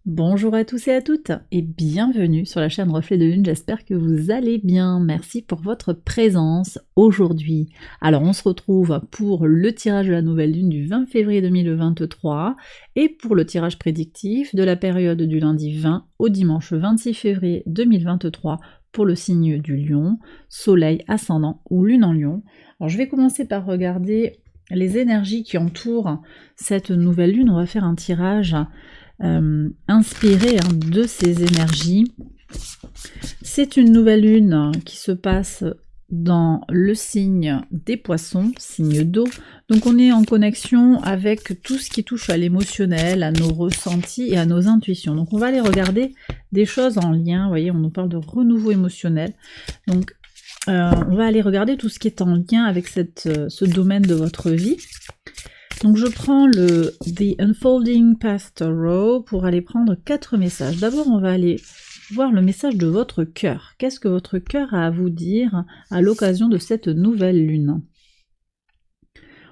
Bonjour à tous et à toutes et bienvenue sur la chaîne Reflet de Lune, j'espère que vous allez bien. Merci pour votre présence aujourd'hui. Alors on se retrouve pour le tirage de la nouvelle lune du 20 février 2023 et pour le tirage prédictif de la période du lundi 20 au dimanche 26 février 2023 pour le signe du Lion, Soleil, Ascendant ou Lune en Lion. Alors je vais commencer par regarder les énergies qui entourent cette nouvelle lune. On va faire un tirage inspiré de ces énergies. C'est une nouvelle lune qui se passe dans le signe des poissons, signe d'eau. Donc on est en connexion avec tout ce qui touche à l'émotionnel, à nos ressentis et à nos intuitions. Donc on va aller regarder des choses en lien. Vous voyez, on nous parle de renouveau émotionnel. Donc on va aller regarder tout ce qui est en lien avec ce domaine de votre vie. Donc je prends le The Unfolding Path Tarot pour aller prendre 4 messages. D'abord on va aller voir le message de votre cœur. Qu'est-ce que votre cœur a à vous dire à l'occasion de cette nouvelle lune?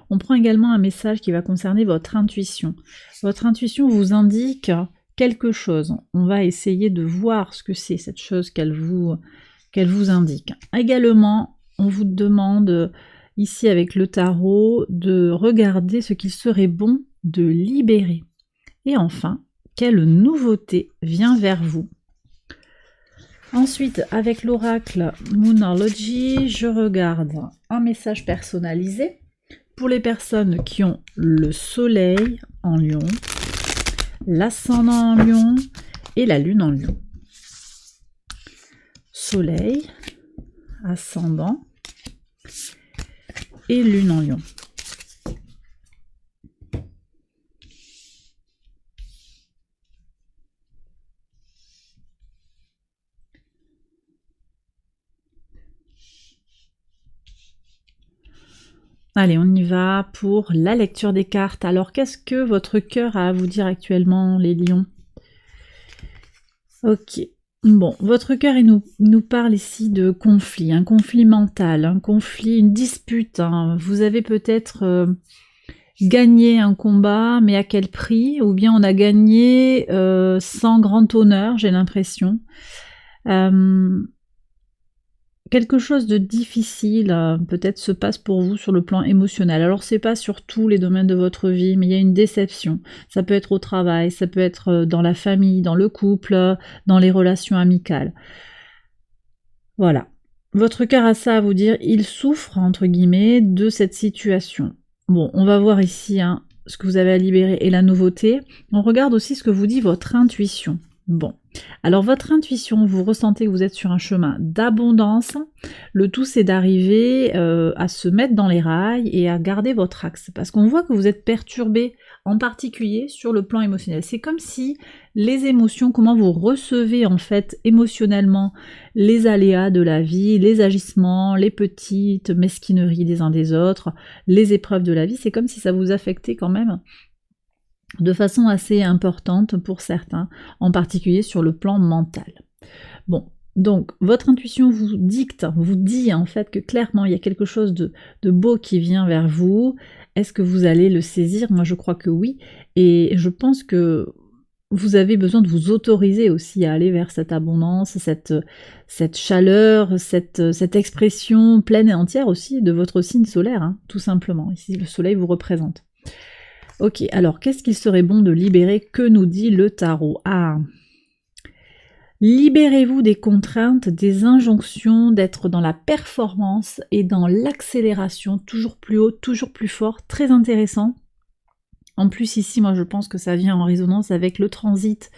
On prend également un message qui va concerner votre intuition. Votre intuition vous indique quelque chose. On va essayer de voir ce que c'est cette chose qu'elle vous indique. Également, on vous demande ici avec le tarot de regarder ce qu'il serait bon de libérer. Et enfin, quelle nouveauté vient vers vous? Ensuite, avec l'oracle Moonology, je regarde un message personnalisé pour les personnes qui ont le soleil en Lion, l'ascendant en Lion et la lune en Lion. Soleil, ascendant et lune en Lion. Allez, on y va pour la lecture des cartes. Alors, qu'est-ce que votre cœur a à vous dire actuellement, les lions? Ok. Bon, votre cœur nous parle ici de conflit, un conflit mental, un conflit, une dispute. Vous avez peut-être gagné un combat, mais à quel prix? Ou bien on a gagné sans grand honneur, j'ai l'impression. Quelque chose de difficile peut-être se passe pour vous sur le plan émotionnel. Alors c'est pas sur tous les domaines de votre vie, mais il y a une déception. Ça peut être au travail, ça peut être dans la famille, dans le couple, dans les relations amicales. Voilà. Votre cœur a ça à vous dire, il souffre, entre guillemets, de cette situation. Bon, on va voir ici ce que vous avez à libérer et la nouveauté. On regarde aussi ce que vous dit votre intuition. Bon, alors votre intuition, vous ressentez que vous êtes sur un chemin d'abondance. Le tout, c'est d'arriver à se mettre dans les rails et à garder votre axe. Parce qu'on voit que vous êtes perturbé, en particulier sur le plan émotionnel. C'est comme si les émotions, comment vous recevez en fait émotionnellement les aléas de la vie, les agissements, les petites mesquineries des uns des autres, les épreuves de la vie, c'est comme si ça vous affectait quand même de façon assez importante pour certains, en particulier sur le plan mental. Bon, donc votre intuition vous dicte, vous dit en fait que clairement il y a quelque chose de beau qui vient vers vous. Est-ce que vous allez le saisir? Moi je crois que oui, et je pense que vous avez besoin de vous autoriser aussi à aller vers cette abondance, cette chaleur, cette expression pleine et entière aussi de votre signe solaire, tout simplement. Ici le soleil vous représente. Ok, alors qu'est-ce qu'il serait bon de libérer? Que nous dit le tarot? Libérez-vous des contraintes, des injonctions, d'être dans la performance et dans l'accélération, toujours plus haut, toujours plus fort, très intéressant. En plus ici, moi je pense que ça vient en résonance avec le transit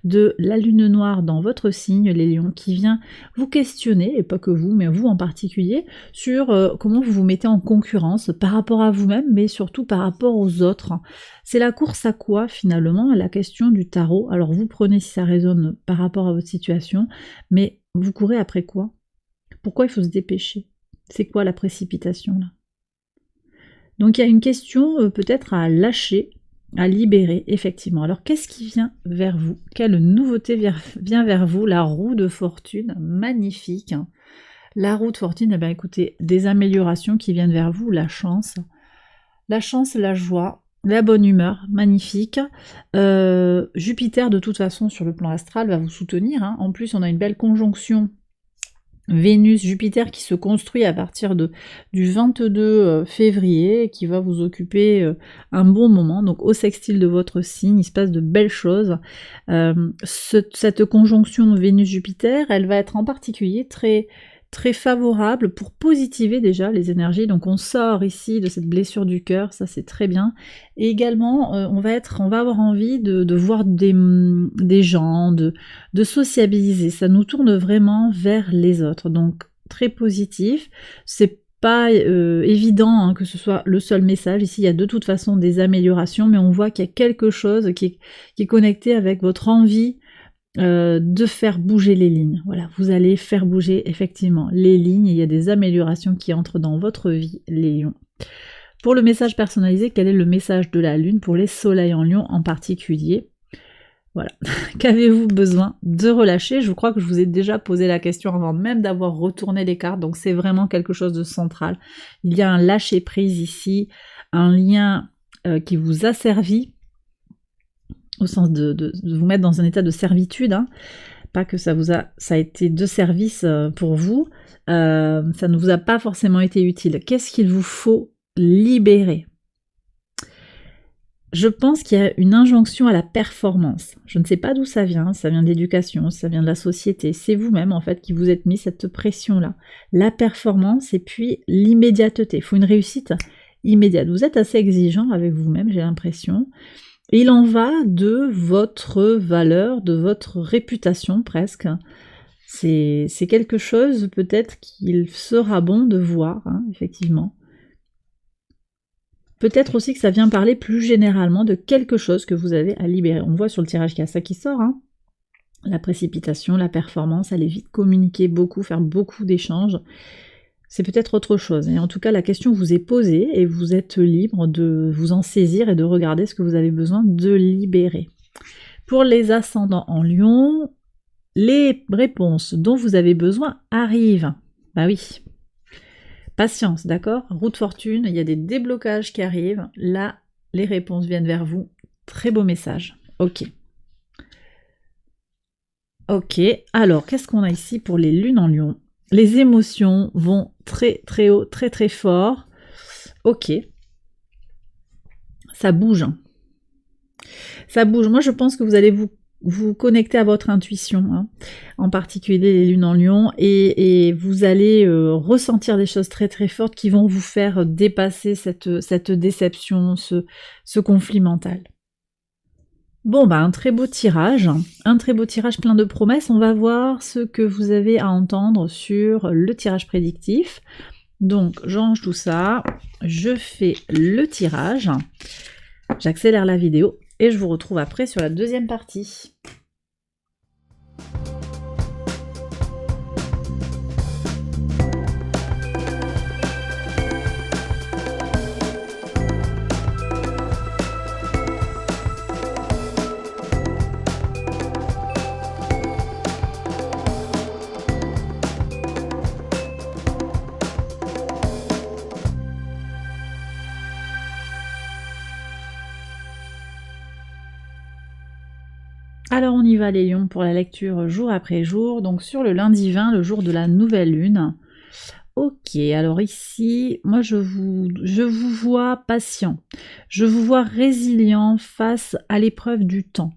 de la lune noire dans votre signe, les lions, qui vient vous questionner, et pas que vous, mais vous en particulier, sur comment vous vous mettez en concurrence par rapport à vous-même, mais surtout par rapport aux autres. C'est la course à quoi finalement, la question du tarot? Alors vous prenez si ça résonne par rapport à votre situation, mais vous courez après quoi? Pourquoi il faut se dépêcher? C'est quoi la précipitation là? Donc il y a une question peut-être à lâcher, à libérer, effectivement. Alors qu'est-ce qui vient vers vous? Quelle nouveauté vient vers vous? La roue de fortune, magnifique. La roue de fortune, eh bien écoutez, des améliorations qui viennent vers vous, la chance, la joie, la bonne humeur, magnifique. Jupiter, de toute façon, sur le plan astral, va vous soutenir, hein. En plus, on a une belle conjonction Vénus-Jupiter qui se construit à partir du 22 février, qui va vous occuper un bon moment. Donc au sextile de votre signe, il se passe de belles choses. Cette conjonction Vénus-Jupiter, elle va être en particulier très très favorable pour positiver déjà les énergies. Donc on sort ici de cette blessure du cœur, ça c'est très bien. Et également, on va avoir envie de voir des gens, de sociabiliser. Ça nous tourne vraiment vers les autres. Donc très positif. C'est pas évident hein, que ce soit le seul message. Ici, il y a de toute façon des améliorations, mais on voit qu'il y a quelque chose qui est connecté avec votre envie de faire bouger les lignes. Voilà, vous allez faire bouger effectivement les lignes, il y a des améliorations qui entrent dans votre vie, les lions. Pour le message personnalisé, quel est le message de la lune pour les soleils en lion en particulier? Voilà, qu'avez-vous besoin de relâcher? Je crois que je vous ai déjà posé la question avant même d'avoir retourné les cartes, donc c'est vraiment quelque chose de central. Il y a un lâcher-prise ici, un lien qui vous a servi, au sens de vous mettre dans un état de servitude, hein. Pas que ça a été de service pour vous, ça ne vous a pas forcément été utile. Qu'est-ce qu'il vous faut libérer? Je pense qu'il y a une injonction à la performance. Je ne sais pas d'où ça vient de l'éducation, ça vient de la société, c'est vous-même en fait qui vous êtes mis cette pression-là. La performance et puis l'immédiateté, il faut une réussite immédiate. Vous êtes assez exigeant avec vous-même, j'ai l'impression. Et il en va de votre valeur, de votre réputation presque. C'est quelque chose peut-être qu'il sera bon de voir, hein, effectivement. Peut-être aussi que ça vient parler plus généralement de quelque chose que vous avez à libérer. On voit sur le tirage qu'il y a ça qui sort, hein. La précipitation, la performance, aller vite communiquer beaucoup, faire beaucoup d'échanges. C'est peut-être autre chose. Et en tout cas, la question vous est posée et vous êtes libre de vous en saisir et de regarder ce que vous avez besoin de libérer. Pour les ascendants en lion, les réponses dont vous avez besoin arrivent. Bah oui. Patience, d'accord? Route fortune, il y a des déblocages qui arrivent. Là, les réponses viennent vers vous. Très beau message. Ok. Ok, alors, qu'est-ce qu'on a ici pour les lunes en lion? Les émotions vont très très haut, très très fort. Ok. Ça bouge. Ça bouge. Moi, je pense que vous allez vous connecter à votre intuition, hein, en particulier les lunes en lion, et vous allez ressentir des choses très très fortes qui vont vous faire dépasser cette déception, ce conflit mental. Bon, bah un très beau tirage plein de promesses. On va voir ce que vous avez à entendre sur le tirage prédictif. Donc, j'ange tout ça, je fais le tirage, j'accélère la vidéo et je vous retrouve après sur la deuxième partie. Alors on y va les lions pour la lecture jour après jour, donc sur le lundi 20, le jour de la nouvelle lune. Ok, alors ici, moi je vous vois patient, je vous vois résilient face à l'épreuve du temps.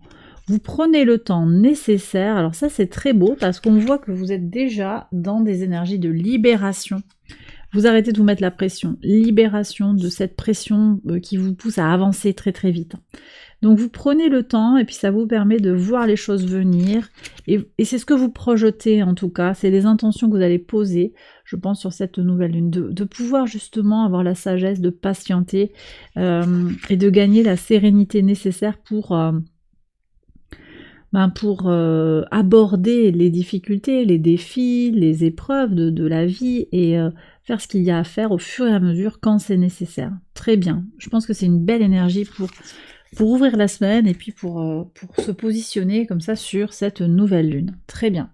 Vous prenez le temps nécessaire, alors ça c'est très beau parce qu'on voit que vous êtes déjà dans des énergies de libération. Vous arrêtez de vous mettre la pression, libération de cette pression qui vous pousse à avancer très très vite. Donc vous prenez le temps et puis ça vous permet de voir les choses venir et c'est ce que vous projetez en tout cas, c'est les intentions que vous allez poser, je pense, sur cette nouvelle lune, de pouvoir justement avoir la sagesse de patienter et de gagner la sérénité nécessaire pour aborder les difficultés, les défis, les épreuves de la vie et faire ce qu'il y a à faire au fur et à mesure quand c'est nécessaire. Très bien, je pense que c'est une belle énergie pour ouvrir la semaine et puis pour se positionner comme ça sur cette nouvelle lune. Très bien.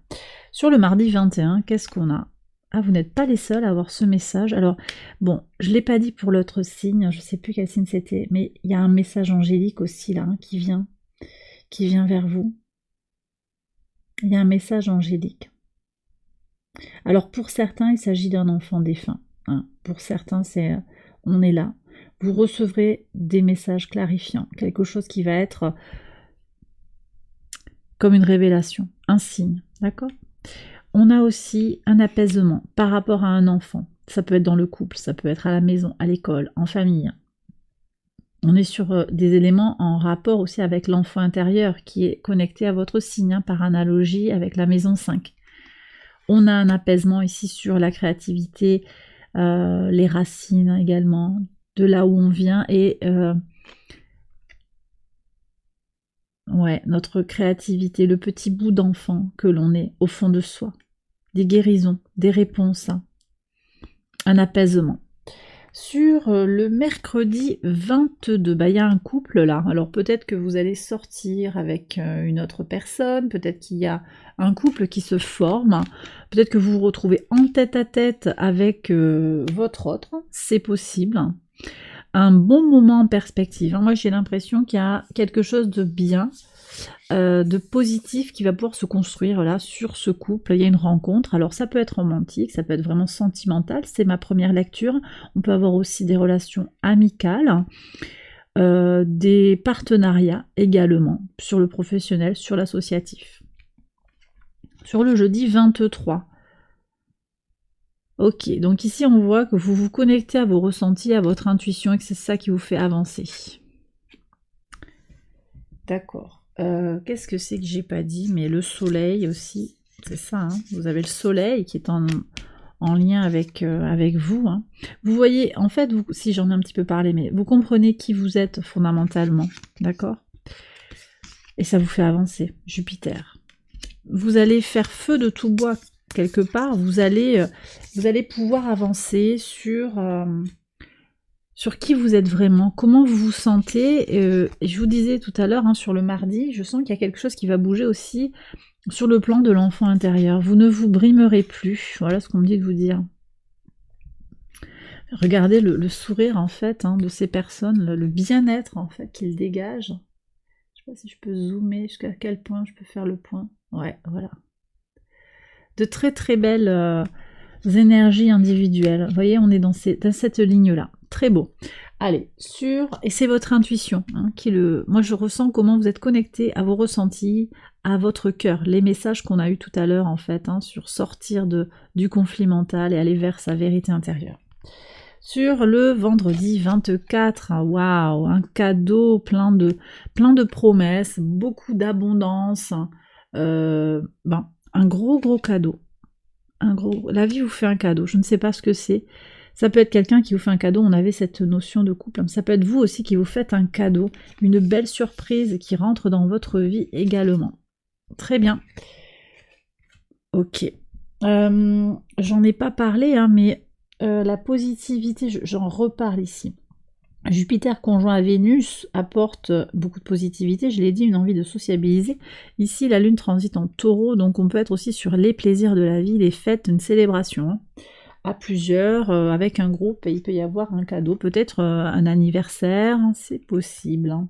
Sur le mardi 21, qu'est-ce qu'on a? Ah, vous n'êtes pas les seuls à avoir ce message. Alors, bon, je ne l'ai pas dit pour l'autre signe, je ne sais plus quel signe c'était, mais il y a un message angélique aussi là, hein, qui vient vers vous. Il y a un message angélique. Alors, pour certains, il s'agit d'un enfant défunt. Hein. Pour certains, c'est on est là. Vous recevrez des messages clarifiants, quelque chose qui va être comme une révélation, un signe, d'accord? On a aussi un apaisement par rapport à un enfant. Ça peut être dans le couple, ça peut être à la maison, à l'école, en famille. On est sur des éléments en rapport aussi avec l'enfant intérieur qui est connecté à votre signe, hein, par analogie avec la maison 5. On a un apaisement ici sur la créativité, les racines également, de là où on vient et ouais, notre créativité, le petit bout d'enfant que l'on est au fond de soi. Des guérisons, des réponses, hein, un apaisement. Sur le mercredi 22, bah, y a un couple là, alors peut-être que vous allez sortir avec une autre personne, peut-être qu'il y a un couple qui se forme, peut-être que vous vous retrouvez en tête-à-tête avec votre autre, c'est possible. Un bon moment en perspective, hein. Moi j'ai l'impression qu'il y a quelque chose de bien, de positif qui va pouvoir se construire là sur ce couple. Il y a une rencontre, alors ça peut être romantique, ça peut être vraiment sentimental, c'est ma première lecture. On peut avoir aussi des relations amicales, des partenariats également, sur le professionnel, sur l'associatif. Sur le jeudi 23. Ok, donc ici on voit que vous vous connectez à vos ressentis, à votre intuition et que c'est ça qui vous fait avancer. D'accord. Qu'est-ce que c'est que j'ai pas dit? Mais le soleil aussi, c'est ça, hein, vous avez le soleil qui est en lien avec vous. Hein. Vous voyez, en fait, vous, si j'en ai un petit peu parlé, mais vous comprenez qui vous êtes fondamentalement, d'accord? Et ça vous fait avancer, Jupiter. Vous allez faire feu de tout bois quelque part, vous allez pouvoir avancer sur qui vous êtes vraiment, comment vous vous sentez. Et je vous disais tout à l'heure, hein, sur le mardi, je sens qu'il y a quelque chose qui va bouger aussi sur le plan de l'enfant intérieur. Vous ne vous brimerez plus, voilà ce qu'on me dit de vous dire. Regardez le sourire en fait, hein, de ces personnes, le bien-être en fait qu'ils dégagent. Je sais pas si je peux zoomer, jusqu'à quel point je peux faire le point. Ouais, voilà. De très très belles énergies individuelles. Vous voyez, on est dans cette ligne-là. Très beau. Allez, et c'est votre intuition, hein, moi je ressens comment vous êtes connecté à vos ressentis, à votre cœur, les messages qu'on a eu tout à l'heure en fait, hein, sur sortir du conflit mental et aller vers sa vérité intérieure. Sur le vendredi 24, waouh, un cadeau plein de promesses, beaucoup d'abondance, un gros cadeau. La vie vous fait un cadeau, je ne sais pas ce que c'est. Ça peut être quelqu'un qui vous fait un cadeau, on avait cette notion de couple. Ça peut être vous aussi qui vous faites un cadeau, une belle surprise qui rentre dans votre vie également. Très bien. Ok. J'en ai pas parlé, hein, mais la positivité, j'en reparle ici. Jupiter conjoint à Vénus apporte beaucoup de positivité, je l'ai dit, une envie de sociabiliser. Ici, la Lune transite en Taureau, donc on peut être aussi sur les plaisirs de la vie, les fêtes, une célébration. Hein. À plusieurs, avec un groupe, il peut y avoir un cadeau, peut-être un anniversaire, c'est possible. Hein.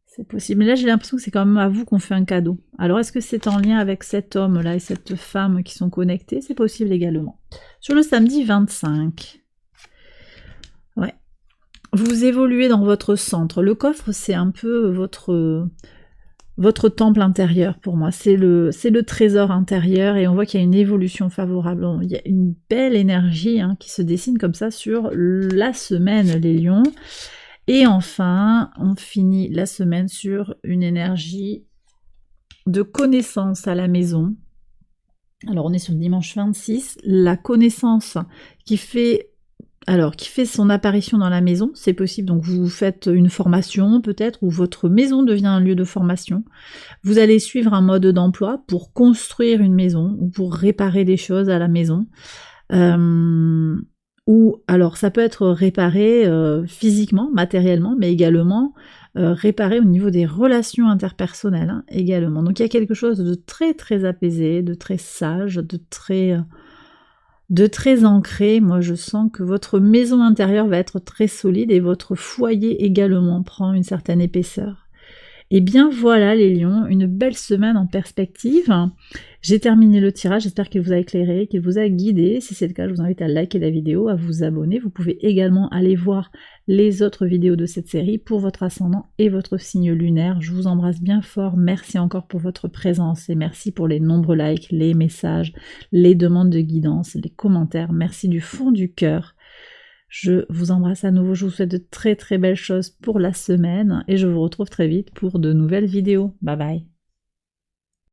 C'est possible. Mais là, j'ai l'impression que c'est quand même à vous qu'on fait un cadeau. Alors, est-ce que c'est en lien avec cet homme-là et cette femme qui sont connectés? C'est possible également. Sur le samedi 25, ouais. Vous évoluez dans votre centre. Le coffre, c'est un peu votre temple intérieur pour moi, c'est le trésor intérieur et on voit qu'il y a une évolution favorable, il y a une belle énergie, hein, qui se dessine comme ça sur la semaine les lions, et enfin on finit la semaine sur une énergie de connaissance à la maison. Alors on est sur le dimanche 26, la connaissance qui fait son apparition dans la maison, c'est possible, donc vous faites une formation peut-être, ou votre maison devient un lieu de formation. Vous allez suivre un mode d'emploi pour construire une maison, ou pour réparer des choses à la maison. Ou alors ça peut être réparé physiquement, matériellement, mais également réparer au niveau des relations interpersonnelles hein, également. Donc il y a quelque chose de très très apaisé, de très sage, de très ancré. Moi je sens que votre maison intérieure va être très solide et votre foyer également prend une certaine épaisseur. Et bien voilà les lions, une belle semaine en perspective. J'ai terminé le tirage, j'espère qu'il vous a éclairé, qu'il vous a guidé. Si c'est le cas, je vous invite à liker la vidéo, à vous abonner. Vous pouvez également aller voir les autres vidéos de cette série pour votre ascendant et votre signe lunaire. Je vous embrasse bien fort, merci encore pour votre présence et merci pour les nombreux likes, les messages, les demandes de guidance, les commentaires. Merci du fond du cœur. Je vous embrasse à nouveau, je vous souhaite de très très belles choses pour la semaine et je vous retrouve très vite pour de nouvelles vidéos. Bye bye.